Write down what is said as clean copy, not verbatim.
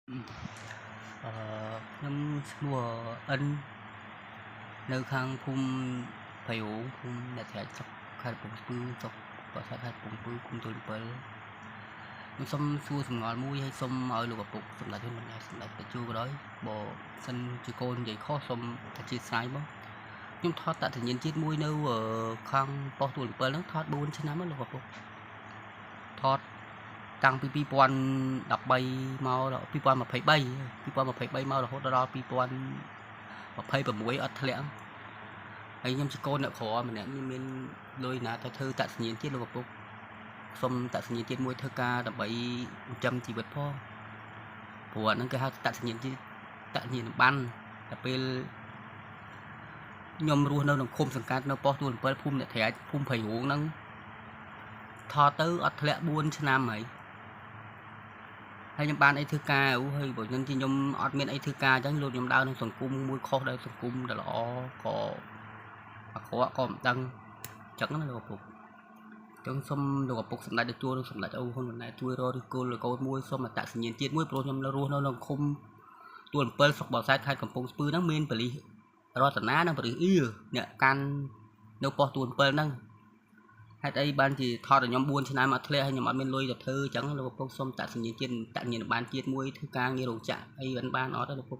ខ្ញុំឈ្មោះអិននៅខាងភូមិភ័យរូងភូមិអ្នកត្រាច់ស្រុកខេត្តកំពង់ស្ពឺស្រុកប្រាសាទខេត្តកំពង់ស្ពឺឃុំទួល7ខ្ញុំសូមសួរសំណួរមួយហើយសូមឲ្យលោកឪពុកសម្ដេចហ៊ុនម៉ាណែតសម្ដេចតេជោក៏ដោយបើសិនជាកូននិយាយខុសសូមអធិស្ឋានមកខ្ញុំថតតសញ្ញាណជាតិមួយនៅខាងប៉ុស្តិ៍ទួល7ហ្នឹងថត4ឆ្នាំហើយលោកឪពុកថតតាំងពី2013មកដល់2023មករហូតដល់2026អត់ធ្លាក់ហើយខ្ញុំជាកូនអ្នកក្រម្នាក់មានលុយណាទៅធ្វើតសញ្ញាណជាតិលោកឪពុកសុំតសញ្ញាណជាតិមួយធ្វើការដើម្បីចិញ្ចឹមជីវិតផងព្រោះអាហ្នឹងគេហៅតសញ្ញាណជាតិតសញ្ញាណប័ណ្ណតែពេលខ្ញុំរស់នៅក្នុងឃុំសង្កាត់នៅប៉ុស្តិ៍ទួល7ភូមិអ្នកត្រាច់ភូមិភ័យរូងហ្នឹងថតទៅអត់ធ្លាក់4ឆ្នាំហើយខ្ញុំបានអីធ្វើការហើយបើខ្ញុំអត់មានអីធ្វើការអញ្ចឹងលោកខ្ញុំដើរក្នុងសង្គមមួយខុសដែរសង្គមដែលល្អក៏អាក្រក់ក៏មិនដឹងអញ្ចឹងណាលោកឪពុកអញ្ចឹងសូមលោកឪពុកសម្ដេចទទួលនិងសម្ដេចអូហ៊ុនម៉ាណែតជួយរកឬគោលកូនមួយសូមអត្តសញ្ញាណជាតិមួយព្រោះខ្ញុំនៅរស់នៅក្នុងឃុំទួល7ស្រុកបរសែតខេត្តកំពង់ស្ពឺហ្នឹងមានប៉ូលីសរតនានិងប៉ូលីសអ៊ីអ្នកកាន់នៅប៉ុស្តិ៍ទួល7ហ្នឹងហេតុអីបានជាថតឲ្យខ្ញុំ4ឆ្នាំអត់ធ្លាក់ហើយខ្ញុំអត់មានលុយទៅធ្វើអញ្ចឹងលោកឪពុកសូមតសញ្ញាណជាតិតសញ្ញាណប័ណ្ណជាតិមួយធ្វើការងាររោងចក្រអីបានអត់ទេលោកឪពុក